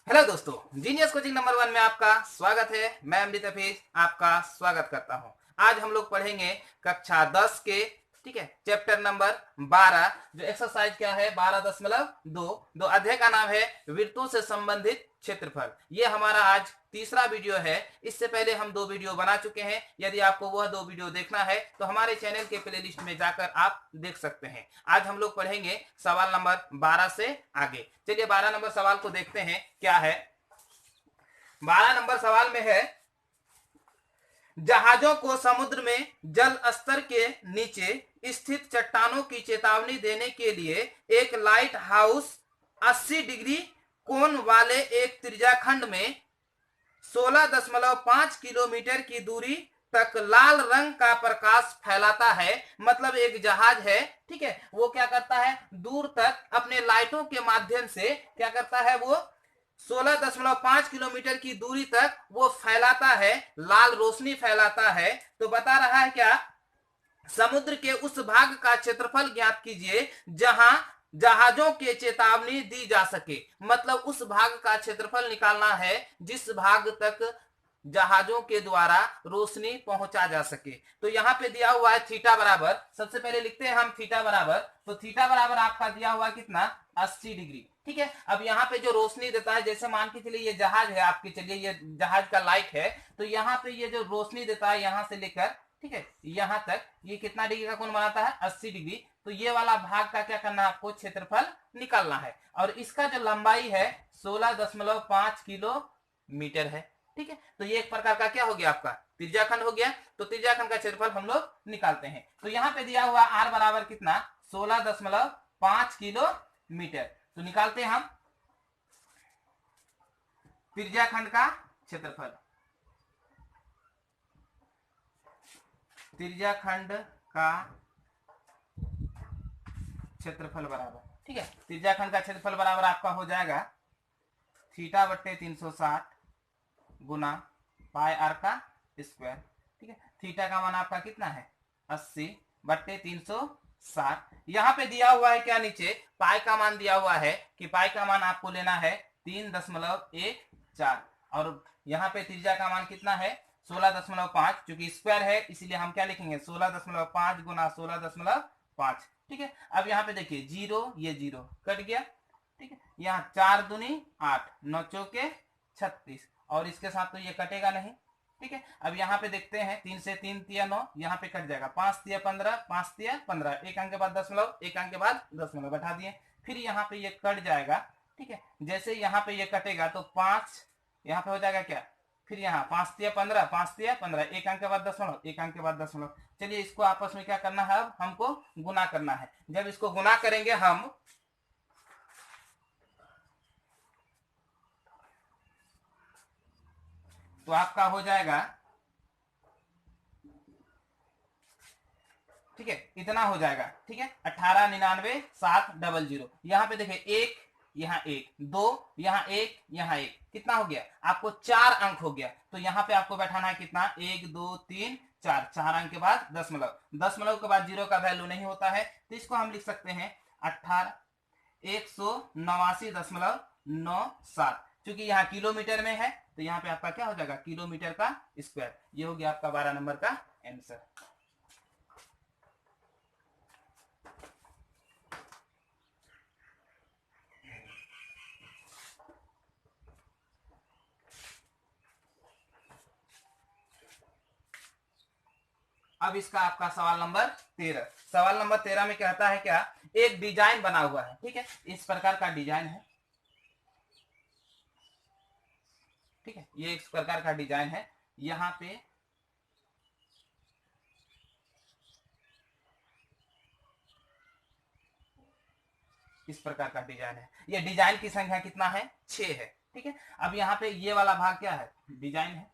Hello दोस्तों, genius coaching number 1 में आपका स्वागत है। मैं अमृत हफीज आपका स्वागत करता हूं। आज हम लोग पढ़ेंगे कक्षा 10 के, ठीक है, चैप्टर नंबर 12। जो एक्सरसाइज क्या है 12.2। अध्याय का नाम है वृत्तों से संबंधित क्षेत्रफल। ये हमारा आज तीसरा वीडियो है। इससे पहले हम 2 वीडियो बना चुके हैं। यदि आपको वह 2 वीडियो देखना है तो हमारे चैनल के प्लेलिस्ट में जाकर आप देख सकते हैं। आज हम लोग पढ़ेंगे सवाल नंबर 12 से आगे। चलिए 12 नंबर सवाल को देखते हैं क्या है। 12 नंबर सवाल में है, जहाजों को समुद्र में जल स्तर के नीचे स्थित चट्टानों की चेतावनी देने के लिए एक लाइट हाउस 80 डिग्री कोण वाले एक त्रिज्याखंड में 16.5 किलोमीटर की दूरी तक लाल रंग का प्रकाश फैलाता है। मतलब एक जहाज है, ठीक है, वो क्या करता है, दूर तक अपने लाइटों के माध्यम से क्या करता है, वो 16.5 किलोमीटर की दूरी तक वो फैलाता है, लाल रोशनी फैलाता है। तो बता रहा है क्या, समुद्र के उस भाग का क्षेत्रफल ज्ञात कीजिए जहां जहाजों के चेतावनी दी जा सके। मतलब उस भाग का क्षेत्रफल निकालना है जिस भाग तक जहाजों के द्वारा रोशनी पहुंचा जा सके। तो यहाँ पे दिया हुआ है थीटा बराबर, सबसे पहले लिखते हैं हम थीटा बराबर। तो थीटा बराबर आपका दिया हुआ कितना, 80 डिग्री, ठीक है। अब यहाँ पे जो रोशनी देता है, जैसे मान के चलिए ये जहाज है आपके, चलिए ये जहाज का लाइट है, तो यहाँ पे ये जो रोशनी देता है यहाँ से लेकर, ठीक है, यहाँ तक ये कितना डिग्री का कोण बनाता है, 80 डिग्री। तो ये वाला भाग का क्या करना है, आपको क्षेत्रफल निकालना है। और इसका जो लंबाई है 16.5 किलोमीटर है, ठीक है। तो ये एक प्रकार का क्या हो गया, आपका त्रिज्याखंड हो गया। तो त्रिज्याखंड का क्षेत्रफल हम लोग निकालते हैं। तो यहाँ पे दिया हुआ r बराबर कितना, 16.5 किलोमीटर। तो निकालते हैं हम त्रिज्याखंड का क्षेत्रफल। त्रिज्याखंड का क्षेत्रफल बराबर, ठीक है, त्रिज्याखंड का क्षेत्रफल बराबर आपका हो जाएगा थीटा बट्टे 360 गुना पाई आर का स्क्वायर, ठीक है। थीटा का मान आपका कितना है, 80 बट्टे 360। यहाँ पे दिया हुआ है क्या, नीचे पाई का मान दिया हुआ है कि पाई का मान आपको लेना है 3.14। और यहाँ पे त्रिज्या का मान कितना है, 16.5। चूंकि स्क्वायर है इसीलिए हम क्या लिखेंगे, 16.5 गुना 16.5, ठीक है। अब यहाँ पे देखिए जीरो, ये जीरो कट गया, ठीक है। यहाँ 4 दूनी 8, 9 चौके 36, और इसके साथ तो ये कटेगा नहीं, ठीक है। अब यहाँ पे देखते हैं 3 से 3 तिया 9, यहाँ पे कट जाएगा, 5 तिया 15, 5 तिया 15, एक अंक के बाद दशमलव, एक अंक के बाद दशमलव बैठा दिए। फिर यहाँ पे ये कट जाएगा, ठीक है। जैसे यहाँ पे ये कटेगा तो 5 यहाँ पे हो जाएगा क्या, फिर यहाँ 5 तिया 15, 5 तिया 15, एक अंक के बाद दशमलव, एक अंक के बाद दशमलव। चलिए इसको आपस में क्या करना है, अब हमको गुना करना है। जब इसको गुना करेंगे हम, तो आपका हो जाएगा, ठीक है, इतना हो जाएगा, ठीक है, 18,99,700। यहाँ पे देखिए एक, यहाँ एक, दो, यहाँ एक, यहाँ एक, कितना हो गया, आपको 4 अंक हो गया। तो यहाँ पे आपको बैठाना है कितना, 1 2 3 4, 4 अंक के बाद दशमलव, दशमलव के बाद जीरो का वैल्यू नहीं होता है, तो इसको हम लिख सकते हैं 189.97। क्योंकि यहाँ किलोमीटर में है तो यहाँ पे आपका क्या हो जाएगा, किलोमीटर का स्क्वायर। ये हो गया आपका 12 नंबर का आंसर। अब इसका आपका सवाल नंबर 13। सवाल नंबर 13 में कहता है क्या, एक डिजाइन बना हुआ है, ठीक है, इस प्रकार का डिजाइन है, ठीक है, ये इस प्रकार का डिजाइन है। यहाँ पे इस प्रकार का डिजाइन है। ये डिजाइन की संख्या कितना है, 6 है, ठीक है। अब यहाँ पे ये वाला भाग क्या है, डिजाइन है।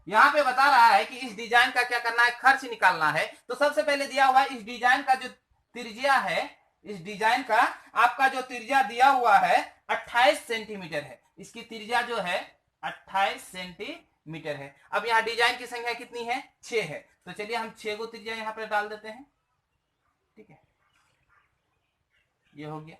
यहाँ पे बता रहा है कि इस डिजाइन का क्या करना है, खर्च निकालना है। तो सबसे पहले दिया हुआ है इस डिजाइन का जो त्रिज्या है, इस डिजाइन का आपका जो त्रिज्या दिया हुआ है 28 सेंटीमीटर है। इसकी त्रिज्या जो है 28 सेंटीमीटर है। अब यहाँ डिजाइन की संख्या कितनी है, 6 है। तो चलिए हम 6 को त्रिज्या यहाँ पे डाल देते हैं, ठीक है, ये हो गया।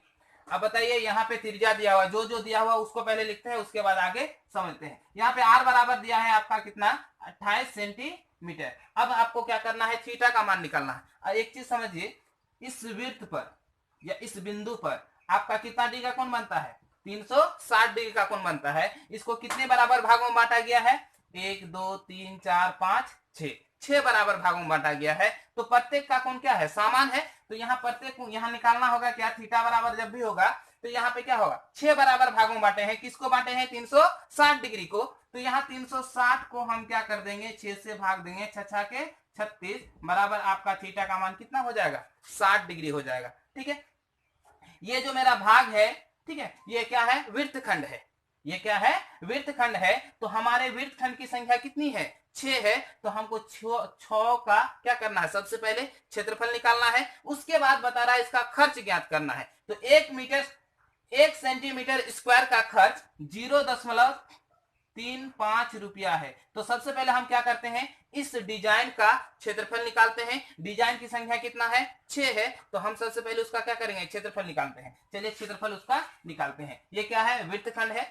अब बताइए यहाँ पे त्रिज्या दिया हुआ, जो जो दिया हुआ उसको पहले लिखते हैं, उसके बाद आगे समझते हैं। यहाँ पे आर बराबर दिया है आपका कितना, 28 सेंटीमीटर। अब आपको क्या करना है, थीटा का मान निकालना है। और एक चीज समझिए, इस वृत्त पर या इस बिंदु पर आपका कितना डिग्री का कोण बनता है, 360 डिग्री का कोण बनता है। इसको कितने बराबर भागों में बांटा गया है, 1 2 3 4 5 6, 6 बराबर भागों में बांटा गया है। तो प्रत्येक का कोण क्या है, समान है। तो यहाँ प्रत्येक यहाँ निकालना होगा क्या, थीटा बराबर जब भी होगा तो यहाँ पे क्या होगा, 6 बराबर भागों में बांटे हैं। किसको बांटे हैं, 360 डिग्री को। तो यहाँ 360 को हम क्या कर देंगे, 6 से भाग देंगे, 6 के 36 बराबर आपका थीटा का मान कितना हो जाएगा, 60 डिग्री हो जाएगा। ठीक है, ये जो मेरा भाग है, ठीक है, ये क्या है, वृत्तखंड है। ये क्या है, वृत्तखंड है। तो हमारे वृत्तखंड की संख्या कितनी है, 6 है। तो हमको 6 का क्या करना है, सबसे पहले क्षेत्रफल निकालना है, उसके बाद बता रहा है इसका खर्च ज्ञात करना है। तो 1 सेंटीमीटर स्क्वायर का खर्च 0.35 रुपया है। तो सबसे पहले हम क्या करते हैं, इस डिजाइन का क्षेत्रफल निकालते हैं। डिजाइन की संख्या कितना है, 6 है। तो हम सबसे पहले उसका क्या करेंगे, क्षेत्रफल निकालते हैं। चलिए क्षेत्रफल उसका निकालते हैं। ये क्या है, वृत्तखंड है।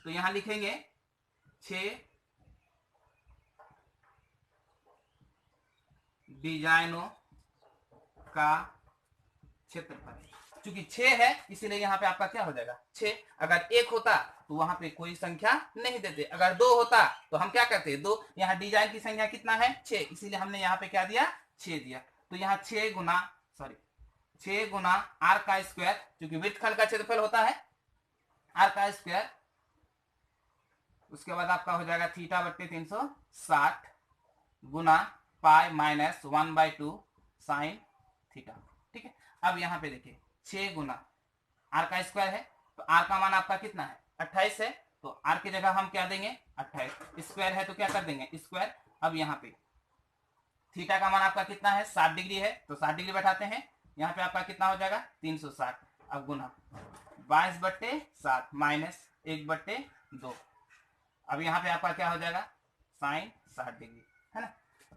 तो यहां लिखेंगे 6 डिजाइनों का क्षेत्रफल। चूंकि 6 है इसीलिए यहाँ पे आपका क्या हो जाएगा, 6। अगर 1 होता तो वहां पे कोई संख्या नहीं देते। अगर 2 होता तो हम क्या करते, 2। यहाँ डिजाइन की संख्या कितना है, 6, इसीलिए हमने यहाँ पे क्या दिया, 6 दिया। तो यहाँ 6 गुना आर का स्क्वायर, क्योंकि वृत्तखंड का क्षेत्रफल होता है आर का स्क्वायर। उसके बाद आपका हो जाएगा थीटा बट्टे 360 गुना पाई माइनस 1/2 साइन थीटा। ठीक है, अब यहाँ पे देखिए 6 गुना आर का स्क्वायर है, तो आर का मान आपका कितना है, 28 है। तो आर की जगह हम क्या देंगे, 28। स्क्वायर है तो क्या कर देंगे, स्क्वायर। अब यहाँ पे थीटा का मान आपका कितना है, 60 डिग्री है, तो 60 डिग्री बैठाते हैं। यहाँ पे आपका कितना हो जाएगा, 360। अब गुना 22/7 माइनस 1/2। अब यहाँ पे आपका क्या हो जाएगा, साइन 60 डिग्री, है ना।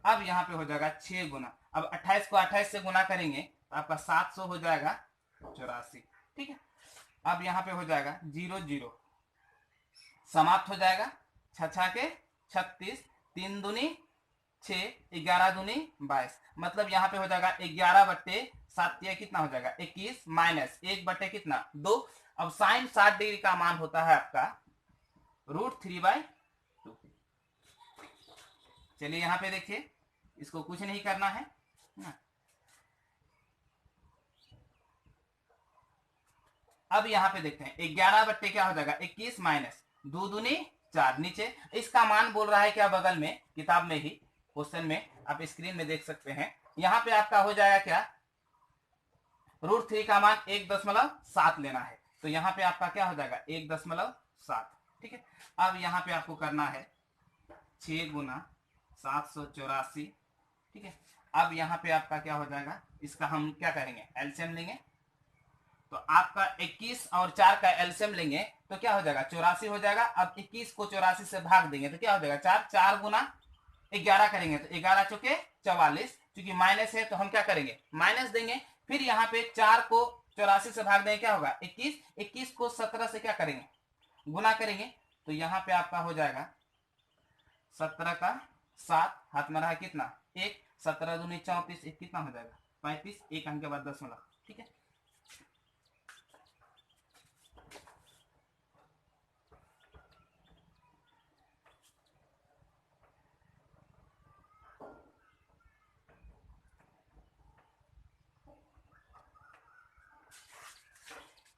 अब यहाँ पे हो जाएगा 6 गुना, अब 28 को 28 से गुना करेंगे तो आपका 700 हो जाएगा 84। ठीक है, अब यहाँ पे हो जाएगा 0 0 समाप्त हो जाएगा, 6 के 36, 3 दूनी 6, 11 दूनी 22। मतलब यहाँ पे हो जाएगा 11/7 कितना हो जाएगा, 21 माइनस 1 कितना 2। अब साइन 60 डिग्री का मान होता है आपका √3/2। चलिए यहाँ पे देखिए, इसको कुछ नहीं करना है ना। अब यहाँ पे देखते हैं 11 क्या हो जाएगा, 21 माइनस 2 दूनी 4। नीचे इसका मान बोल रहा है क्या, बगल में किताब में ही क्वेश्चन में आप स्क्रीन में देख सकते हैं। यहाँ पे आपका हो जाएगा क्या, √3 का मान 1.7 लेना है। तो यहाँ पे आपका क्या हो जाएगा, 1.7। ठीक है, अब यहाँ पे आपको करना है 6 गुना 784। ठीक है, अब यहाँ पे आपका क्या हो जाएगा, इसका हम क्या करेंगे, एलसीएम लेंगे। तो आपका 21 और 4 का एलसीएम लेंगे तो क्या हो जाएगा, 84 हो जाएगा। अब 21 को 84 से भाग देंगे तो क्या हो जाएगा, 4 गुना 11 करेंगे तो 11 चौके 44। क्योंकि माइनस है तो हम क्या करेंगे, माइनस देंगे। फिर यहाँ पे 4 को 84 से भाग देंगे, क्या होगा 21। 21 को 17 से क्या करेंगे, गुना करेंगे। तो यहाँ पे आपका हो जाएगा 17 का 7, हाथ में रहा कितना 1, 17 दूनी 34, एक कितना हो जाएगा 35, एक अंक के बाद दशमलव। ठीक है,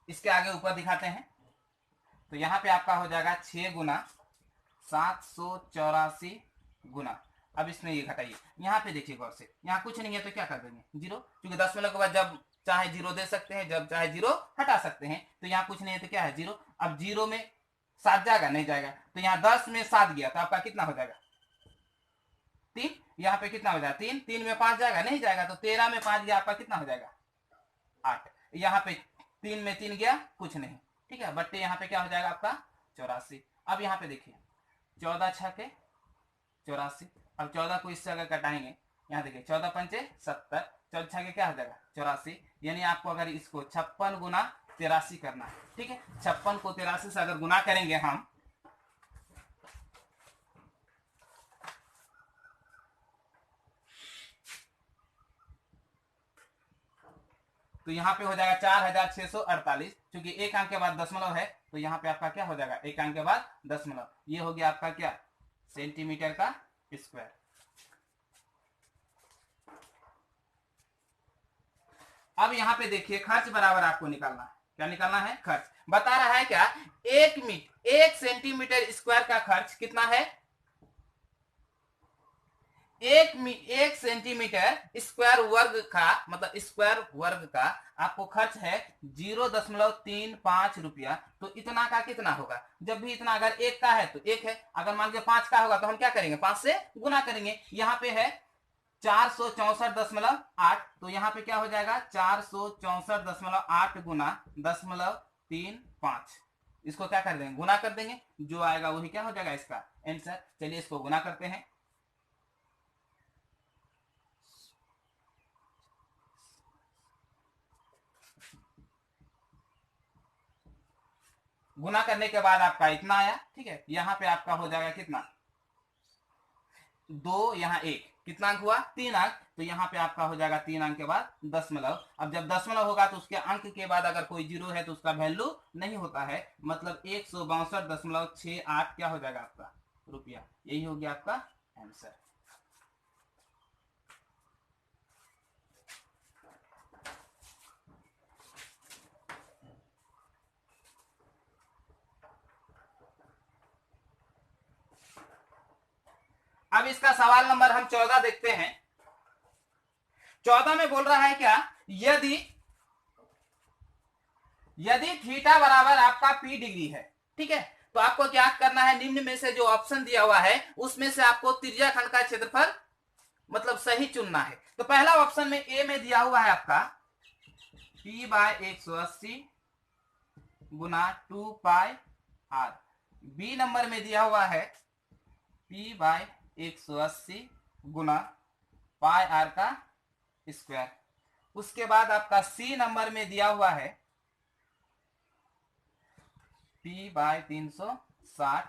इसके आगे ऊपर दिखाते हैं। तो यहाँ पे आपका हो जाएगा 6 गुना 784 गुना। अब इसमें ये घटाइए, यहाँ पे देखिए गौर से, यहाँ कुछ नहीं है तो क्या कर देंगे, 0। क्योंकि दशमलव के बाद जब चाहे 0 दे सकते हैं, जब चाहे 0 हटा सकते हैं। तो यहाँ कुछ नहीं है तो क्या है, 0। अब 0 में 7 जाएगा, नहीं जाएगा। तो यहाँ 10 में 7 गया तो आपका कितना हो जाएगा, 3। यहाँ पे कितना हो जाएगा, 3। 3 में 5 जाएगा, नहीं जाएगा। तो 13 में 5 गया, आपका कितना हो जाएगा 8। यहाँ पे 3 में 3 गया, कुछ नहीं। ठीक है, बट्टे यहाँ पे क्या हो जाएगा आपका 84। अब यहाँ पे देखिए 14 6 के 84। अब 14 को इससे अगर कटाएंगे यहाँ देखिए 14 पंचे 70, 14 के क्या हो जाएगा 84, यानी आपको अगर इसको 56 गुना 83 करना है, ठीक है। 56 को 83 से अगर गुना करेंगे हम, तो यहाँ पे हो जाएगा 4648, क्योंकि एक अंक के बाद दशमलव है, तो यहाँ पे आपका क्या हो जाएगा, एक अंक के बाद दशमलव, ये हो गया आपका क्या, सेंटीमीटर का स्क्वायर। अब यहाँ पे देखिए खर्च बराबर आपको निकालना है, क्या निकालना है, खर्च। बता रहा है क्या, 1 सेंटीमीटर स्क्वायर का खर्च कितना है, 1 सेंटीमीटर स्क्वायर वर्ग का, मतलब स्क्वायर वर्ग का आपको खर्च है 0.35 रुपया। तो इतना का कितना होगा, जब भी इतना अगर 1 का है तो 1 है, अगर मान लीजिए 5 का होगा तो हम क्या करेंगे, 5 से गुना करेंगे। यहाँ पे है 464.8, तो यहाँ पे क्या हो जाएगा 464.8 गुना 0.35, इसको क्या कर देंगे, गुना कर देंगे, जो आएगा वही क्या हो जाएगा इसका आंसर। चलिए इसको गुना करते हैं। गुना करने के बाद आपका इतना आया, ठीक है। यहाँ पे आपका हो जाएगा कितना, 2, यहाँ 1, कितना अंक हुआ, 3 अंक, तो यहाँ पे आपका हो जाएगा 3 अंक के बाद दशमलव। अब जब दशमलव होगा तो उसके अंक के बाद अगर कोई जीरो है तो उसका वैल्यू नहीं होता है, मतलब 162.68 क्या हो जाएगा आपका रुपया, यही हो गया आपका आंसर। अब इसका सवाल नंबर हम 14 देखते हैं। 14 में बोल रहा है क्या, यदि थीटा बराबर आपका पी डिग्री है, ठीक है, तो आपको क्या करना है, निम्न में से जो ऑप्शन दिया हुआ है उसमें से आपको त्रिज्याखंड का क्षेत्रफल मतलब सही चुनना है। तो पहला ऑप्शन में ए में दिया हुआ है आपका p/180 गुना 2πr, बी नंबर में दिया हुआ है p/180 गुना πr का स्क्वायर। उसके बाद आपका सी नंबर में दिया हुआ है p/360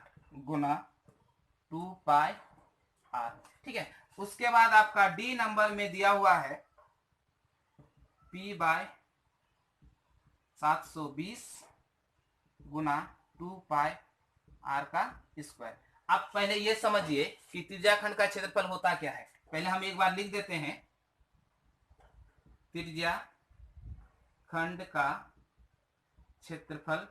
गुना 2πr, ठीक है। उसके बाद आपका डी नंबर में दिया हुआ है p/720 गुना 2πr का स्क्वायर। अब पहले ये समझिए कि त्रिज्याखंड का क्षेत्रफल होता क्या है। पहले हम एक बार लिख देते हैं, त्रिज्याखंड का क्षेत्रफल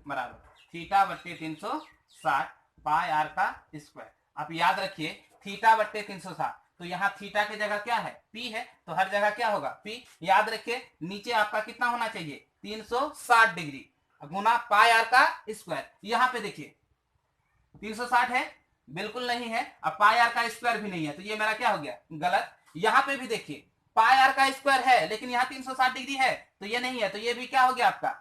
बराबर θ/360 πr का स्क्वायर। आप याद रखिए θ/360, तो यहाँ थीटा की जगह क्या है, p है, तो हर जगह क्या होगा p। याद रखिए नीचे आपका कितना होना चाहिए 360 डिग्री गुना πr का स्क्वायर। यहाँ पे देखिए 360 है, बिल्कुल नहीं है, अब πr का स्क्वायर भी नहीं है, तो ये मेरा क्या हो गया गलत। यहाँ पे भी देखिए πr का स्क्वायर है लेकिन यहाँ 360 डिग्री है, तो ये नहीं है, तो ये भी क्या हो गया आपका,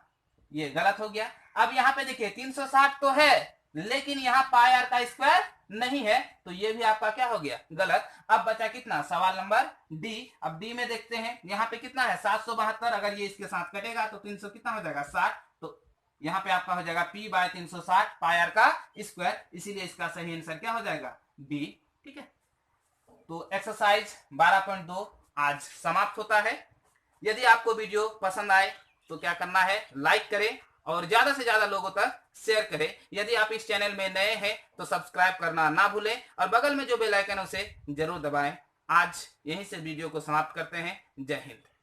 ये गलत हो गया। अब यहाँ पे देखिए 360 तो है लेकिन यहाँ πr का स्क्वायर नहीं है, तो ये भी आपका क्या हो गया गलत। अब बचा कितना, सवाल नंबर डी। अब डी में देखते हैं, यहाँ पे कितना है 772, अगर ये इसके साथ कटेगा तो 300 कितना हो जाएगा 60, तो यहाँ पे आपका हो जाएगा p/360 πr का स्क्वायर, इसीलिए इसका सही आंसर क्या हो जाएगा डी, ठीक है। तो एक्सरसाइज 12.2 आज समाप्त होता है। यदि आपको वीडियो पसंद आए तो क्या करना है, लाइक करें और ज्यादा से ज्यादा लोगों तक शेयर करें। यदि आप इस चैनल में नए हैं तो सब्सक्राइब करना ना भूलें और बगल में जो बेल आइकन है उसे जरूर दबाएं। आज यहीं से वीडियो को समाप्त करते हैं। जय हिंद।